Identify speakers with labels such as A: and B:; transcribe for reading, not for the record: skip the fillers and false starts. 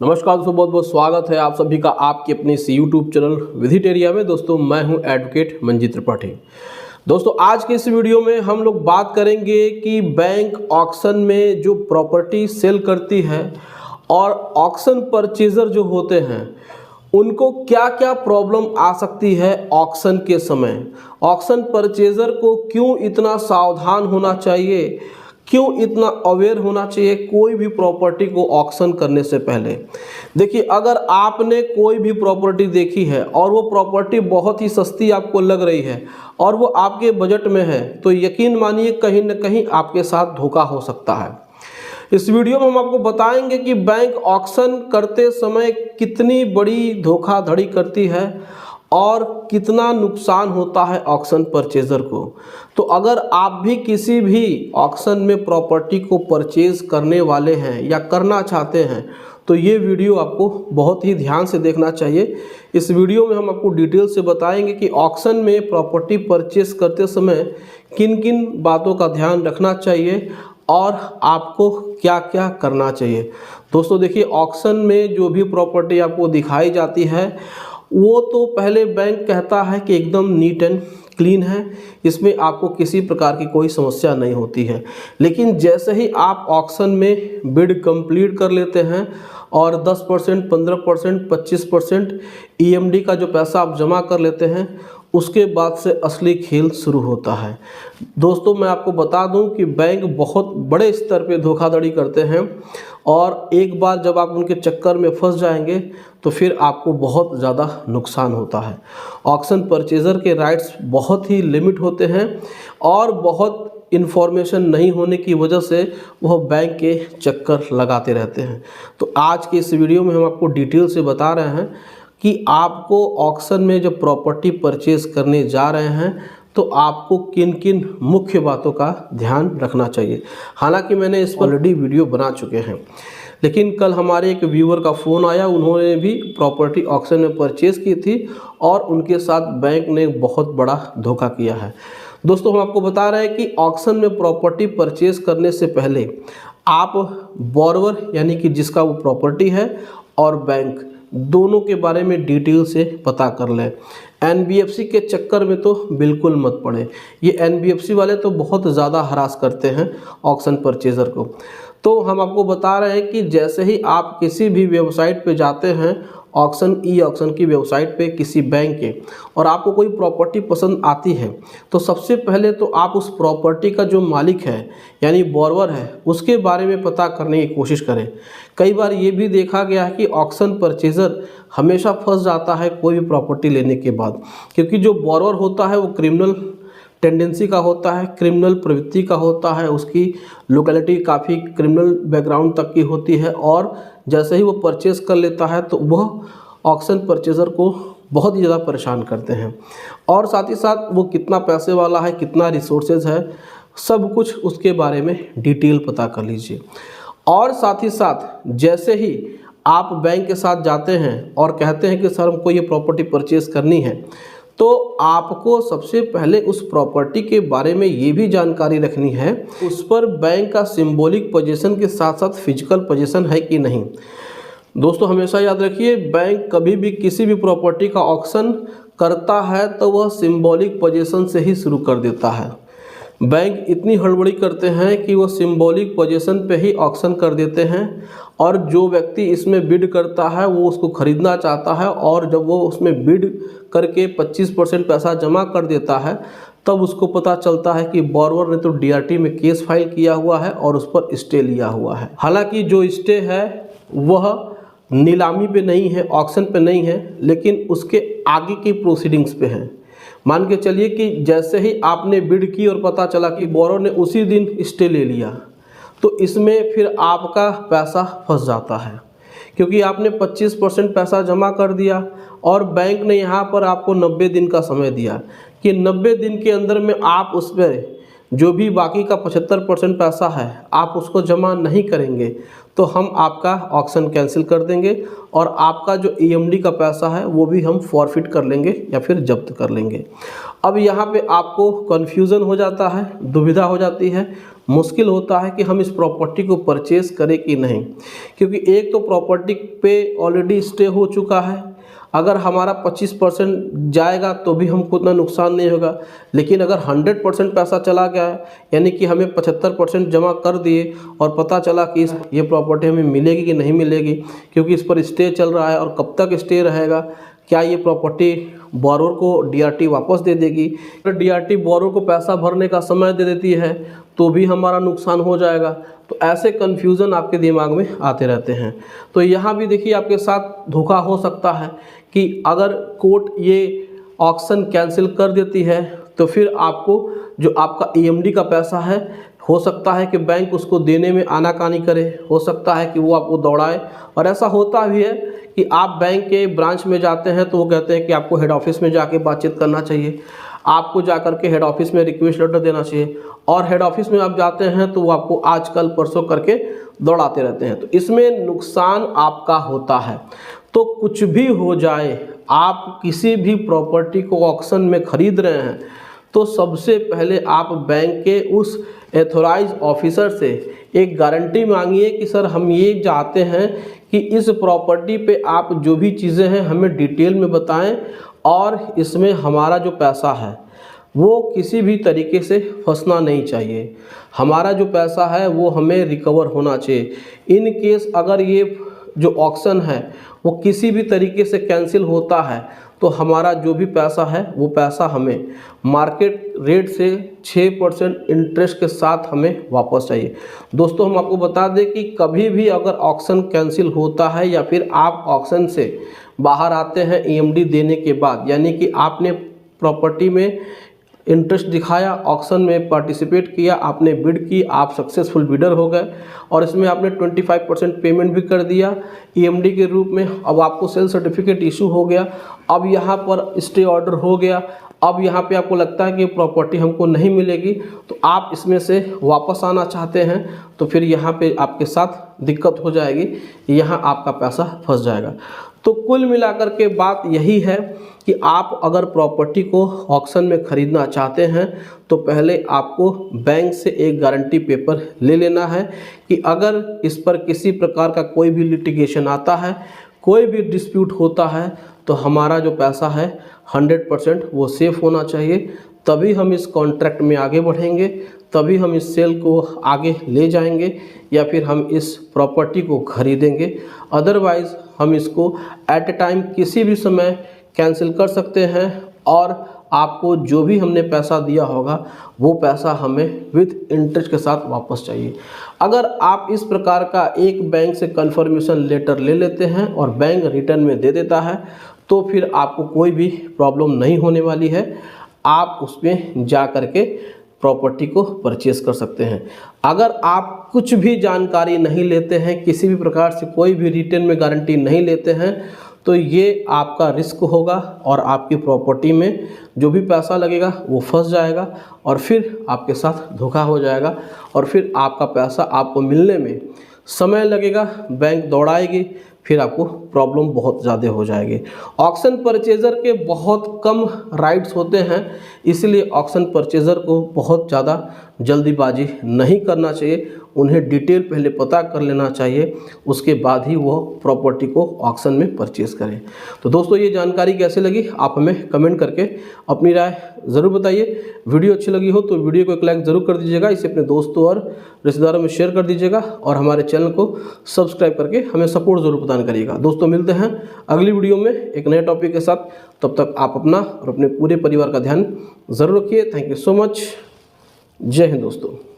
A: नमस्कार दोस्तों, बहुत बहुत स्वागत है आप सभी का आपके अपने इस यूट्यूब चैनल विजिटेरिया में। दोस्तों मैं हूं एडवोकेट मंजीत त्रिपाठी। दोस्तों आज के इस वीडियो में हम लोग बात करेंगे कि बैंक ऑक्शन में जो प्रॉपर्टी सेल करती है और ऑक्शन परचेजर जो होते हैं उनको क्या क्या प्रॉब्लम आ सकती है ऑक्शन के समय। ऑक्शन परचेजर को क्यों इतना सावधान होना चाहिए, क्यों इतना अवेयर होना चाहिए कोई भी प्रॉपर्टी को ऑक्शन करने से पहले। देखिए, अगर आपने कोई भी प्रॉपर्टी देखी है और वो प्रॉपर्टी बहुत ही सस्ती आपको लग रही है और वो आपके बजट में है, तो यकीन मानिए कहीं ना कहीं आपके साथ धोखा हो सकता है। इस वीडियो में हम आपको बताएंगे कि बैंक ऑक्शन करते समय कितनी बड़ी धोखाधड़ी करती है और कितना नुकसान होता है ऑक्शन परचेजर को। तो अगर आप भी किसी भी ऑक्शन में प्रॉपर्टी को परचेज करने वाले हैं या करना चाहते हैं तो ये वीडियो आपको बहुत ही ध्यान से देखना चाहिए। इस वीडियो में हम आपको डिटेल से बताएंगे कि ऑक्शन में प्रॉपर्टी परचेज करते समय किन किन बातों का ध्यान रखना चाहिए और आपको क्या क्या करना चाहिए। दोस्तों देखिए, ऑक्शन में जो भी प्रॉपर्टी आपको दिखाई जाती है वो तो पहले बैंक कहता है कि एकदम नीट एंड क्लीन है, इसमें आपको किसी प्रकार की कोई समस्या नहीं होती है। लेकिन जैसे ही आप ऑक्शन में बिड कंप्लीट कर लेते हैं और 10%, 15%, 25% ईएमडी का जो पैसा आप जमा कर लेते हैं, उसके बाद से असली खेल शुरू होता है। दोस्तों मैं आपको बता दूं कि बैंक बहुत बड़े स्तर पे धोखाधड़ी करते हैं और एक बार जब आप उनके चक्कर में फंस जाएंगे तो फिर आपको बहुत ज़्यादा नुकसान होता है। ऑक्शन परचेज़र के राइट्स बहुत ही लिमिट होते हैं और बहुत इन्फॉर्मेशन नहीं होने की वजह से वह बैंक के चक्कर लगाते रहते हैं। तो आज के इस वीडियो में हम आपको डिटेल से बता रहे हैं कि आपको ऑक्शन में जब प्रॉपर्टी परचेज करने जा रहे हैं तो आपको किन किन मुख्य बातों का ध्यान रखना चाहिए। हालांकि मैंने इस पर ऑलरेडी वीडियो बना चुके हैं, लेकिन कल हमारे एक व्यूअर का फ़ोन आया, उन्होंने भी प्रॉपर्टी ऑक्शन में परचेज की थी और उनके साथ बैंक ने बहुत बड़ा धोखा किया है। दोस्तों हम आपको बता रहे हैं कि ऑक्शन में प्रॉपर्टी परचेज करने से पहले आप बोरोवर यानी कि जिसका वो प्रॉपर्टी है और बैंक दोनों के बारे में डिटेल से पता कर लें। एनबीएफसी के चक्कर में तो बिल्कुल मत पड़े। ये एनबीएफसी वाले तो बहुत ज़्यादा हरास करते हैं ऑक्शन परचेज़र को। तो हम आपको बता रहे हैं कि जैसे ही आप किसी भी वेबसाइट पे जाते हैं, ऑक्शन ई ऑक्शन की वेबसाइट पे किसी बैंक के, और आपको कोई प्रॉपर्टी पसंद आती है तो सबसे पहले तो आप उस प्रॉपर्टी का जो मालिक है यानी बोरोवर है उसके बारे में पता करने की कोशिश करें। कई बार ये भी देखा गया है कि ऑक्शन परचेज़र हमेशा फंस जाता है कोई भी प्रॉपर्टी लेने के बाद, क्योंकि जो बोरोवर होता है वो क्रिमिनल टेंडेंसी का होता है, क्रिमिनल प्रवृत्ति का होता है, उसकी लोकेलिटी काफ़ी क्रिमिनल बैकग्राउंड तक की होती है और जैसे ही वो परचेज़ कर लेता है तो वह ऑक्शन परचेज़र को बहुत ही ज़्यादा परेशान करते हैं। और साथ ही साथ वो कितना पैसे वाला है, कितना रिसोर्सेज है, सब कुछ उसके बारे में डिटेल पता कर लीजिए। और साथ ही साथ जैसे ही आप बैंक के साथ जाते हैं और कहते हैं कि सर हमको ये प्रॉपर्टी परचेज़ करनी है, तो आपको सबसे पहले उस प्रॉपर्टी के बारे में ये भी जानकारी रखनी है उस पर बैंक का सिंबॉलिक पोजीशन के साथ साथ फिजिकल पोजीशन है कि नहीं। दोस्तों हमेशा याद रखिए, बैंक कभी भी किसी भी प्रॉपर्टी का ऑक्शन करता है तो वह सिंबॉलिक पोजीशन से ही शुरू कर देता है। बैंक इतनी हड़बड़ी करते हैं कि वो सिंबॉलिक पोजीशन पे ही ऑक्शन कर देते हैं और जो व्यक्ति इसमें बिड करता है वो उसको ख़रीदना चाहता है और जब वो उसमें बिड करके 25% पैसा जमा कर देता है तब उसको पता चलता है कि बोरोवर ने तो डीआरटी में केस फाइल किया हुआ है और उस पर स्टे लिया हुआ है। हालांकि जो स्टे है वह नीलामी पे नहीं है, ऑक्शन पे नहीं है, लेकिन उसके आगे की प्रोसीडिंग्स पे है। मान के चलिए कि जैसे ही आपने बिड की और पता चला कि बोरोवर ने उसी दिन स्टे ले लिया, तो इसमें फिर आपका पैसा फंस जाता है, क्योंकि आपने 25% पैसा जमा कर दिया और बैंक ने यहाँ पर आपको 90 दिन का समय दिया कि 90 दिन के अंदर में आप उस पर जो भी बाकी का 75% पैसा है आप उसको जमा नहीं करेंगे तो हम आपका ऑक्शन कैंसिल कर देंगे और आपका जो ईएमडी का पैसा है वो भी हम फॉरफिट कर लेंगे या फिर जब्त कर लेंगे। अब यहाँ पे आपको कन्फ्यूज़न हो जाता है, दुविधा हो जाती है। मुश्किल होता है कि हम इस प्रॉपर्टी को परचेज़ करें कि नहीं, क्योंकि एक तो प्रॉपर्टी पे ऑलरेडी स्टे हो चुका है। अगर हमारा 25% जाएगा तो भी हमको उतना नुकसान नहीं होगा, लेकिन अगर 100% पैसा चला गया है, यानी कि हमें 75% जमा कर दिए और पता चला कि ये प्रॉपर्टी हमें मिलेगी कि नहीं मिलेगी, क्योंकि इस पर स्टे चल रहा है और कब तक स्टे रहेगा, क्या ये प्रॉपर्टी बोरोर को डीआरटी वापस दे देगी, अगर डीआरटी बोरोर को पैसा भरने का समय दे देती है तो भी हमारा नुकसान हो जाएगा। तो ऐसे कन्फ्यूज़न आपके दिमाग में आते रहते हैं। तो यहाँ भी देखिए आपके साथ धोखा हो सकता है कि अगर कोर्ट ये ऑक्शन कैंसिल कर देती है तो फिर आपको जो आपका ईएमडी का पैसा है, हो सकता है कि बैंक उसको देने में आनाकानी करे, हो सकता है कि वो आपको दौड़ाए। और ऐसा होता भी है कि आप बैंक के ब्रांच में जाते हैं तो वो कहते हैं कि आपको हेड ऑफिस में जाके बातचीत करना चाहिए, आपको जा कर के हेड ऑफिस में रिक्वेस्ट लेटर देना चाहिए, और हेड ऑफिस में आप जाते हैं तो वो आपको आज कल परसों करके दौड़ाते रहते हैं। तो इसमें नुकसान आपका होता है। तो कुछ भी हो जाए, आप किसी भी प्रॉपर्टी को ऑक्शन में खरीद रहे हैं तो सबसे पहले आप बैंक के उस एथोराइज ऑफिसर से एक गारंटी मांगिए कि सर हम ये चाहते हैं कि इस प्रॉपर्टी पे आप जो भी चीज़ें हैं हमें डिटेल में बताएं, और इसमें हमारा जो पैसा है वो किसी भी तरीके से फंसना नहीं चाहिए। हमारा जो पैसा है वो हमें रिकवर होना चाहिए। इन केस अगर ये जो ऑक्शन है वो किसी भी तरीके से कैंसिल होता है तो हमारा जो भी पैसा है वो पैसा हमें मार्केट रेट से 6% इंटरेस्ट के साथ हमें वापस चाहिए। दोस्तों हम आपको बता दें कि कभी भी अगर ऑक्शन कैंसिल होता है या फिर आप ऑक्शन से बाहर आते हैं ईएमडी देने के बाद, यानी कि आपने प्रॉपर्टी में इंटरेस्ट दिखाया, ऑक्शन में पार्टिसिपेट किया, आपने बिड की, आप सक्सेसफुल बिडर हो गए और इसमें आपने 25% पेमेंट भी कर दिया ईएमडी के रूप में। अब आपको सेल सर्टिफिकेट इशू हो गया, अब यहाँ पर स्टे ऑर्डर हो गया, अब यहाँ पे आपको लगता है कि प्रॉपर्टी हमको नहीं मिलेगी, तो आप इसमें से वापस आना चाहते हैं तो फिर यहाँ पे आपके साथ दिक्कत हो जाएगी, यहाँ आपका पैसा फंस जाएगा। तो कुल मिलाकर के बात यही है कि आप अगर प्रॉपर्टी को ऑक्शन में ख़रीदना चाहते हैं तो पहले आपको बैंक से एक गारंटी पेपर ले लेना है कि अगर इस पर किसी प्रकार का कोई भी लिटिगेशन आता है, कोई भी डिस्प्यूट होता है, तो हमारा जो पैसा है 100% वो सेफ होना चाहिए। तभी हम इस कॉन्ट्रैक्ट में आगे बढ़ेंगे, तभी हम इस सेल को आगे ले जाएंगे या फिर हम इस प्रॉपर्टी को खरीदेंगे। अदरवाइज़ हम इसको एट ए टाइम किसी भी समय कैंसिल कर सकते हैं और आपको जो भी हमने पैसा दिया होगा वो पैसा हमें विद इंटरेस्ट के साथ वापस चाहिए। अगर आप इस प्रकार का एक बैंक से कन्फर्मेशन लेटर ले लेते हैं और बैंक रिटर्न में दे देता है तो फिर आपको कोई भी प्रॉब्लम नहीं होने वाली है, आप उसमें जा कर के प्रॉपर्टी को परचेज़ कर सकते हैं। अगर आप कुछ भी जानकारी नहीं लेते हैं, किसी भी प्रकार से कोई भी रिटर्न में गारंटी नहीं लेते हैं, तो ये आपका रिस्क होगा और आपकी प्रॉपर्टी में जो भी पैसा लगेगा वो फंस जाएगा और फिर आपके साथ धोखा हो जाएगा और फिर आपका पैसा आपको मिलने में समय लगेगा, बैंक दौड़ाएगी, फिर आपको प्रॉब्लम बहुत ज़्यादा हो जाएगी। ऑक्शन परचेज़र के बहुत कम राइट्स होते हैं, इसलिए ऑक्शन परचेज़र को बहुत ज़्यादा जल्दीबाजी नहीं करना चाहिए। उन्हें डिटेल पहले पता कर लेना चाहिए, उसके बाद ही वो प्रॉपर्टी को ऑक्शन में परचेज़ करें। तो दोस्तों ये जानकारी कैसे लगी आप हमें कमेंट करके अपनी राय ज़रूर बताइए। वीडियो अच्छी लगी हो तो वीडियो को एक लाइक ज़रूर कर दीजिएगा, इसे अपने दोस्तों और रिश्तेदारों में शेयर कर दीजिएगा और हमारे चैनल को सब्सक्राइब करके हमें सपोर्ट ज़रूर प्रदान करिएगा। दोस्तों मिलते हैं अगली वीडियो में एक नए टॉपिक के साथ, तब तक आप अपना और अपने पूरे परिवार का ध्यान ज़रूर रखिए। Thank you so much. जय हिंद दोस्तों।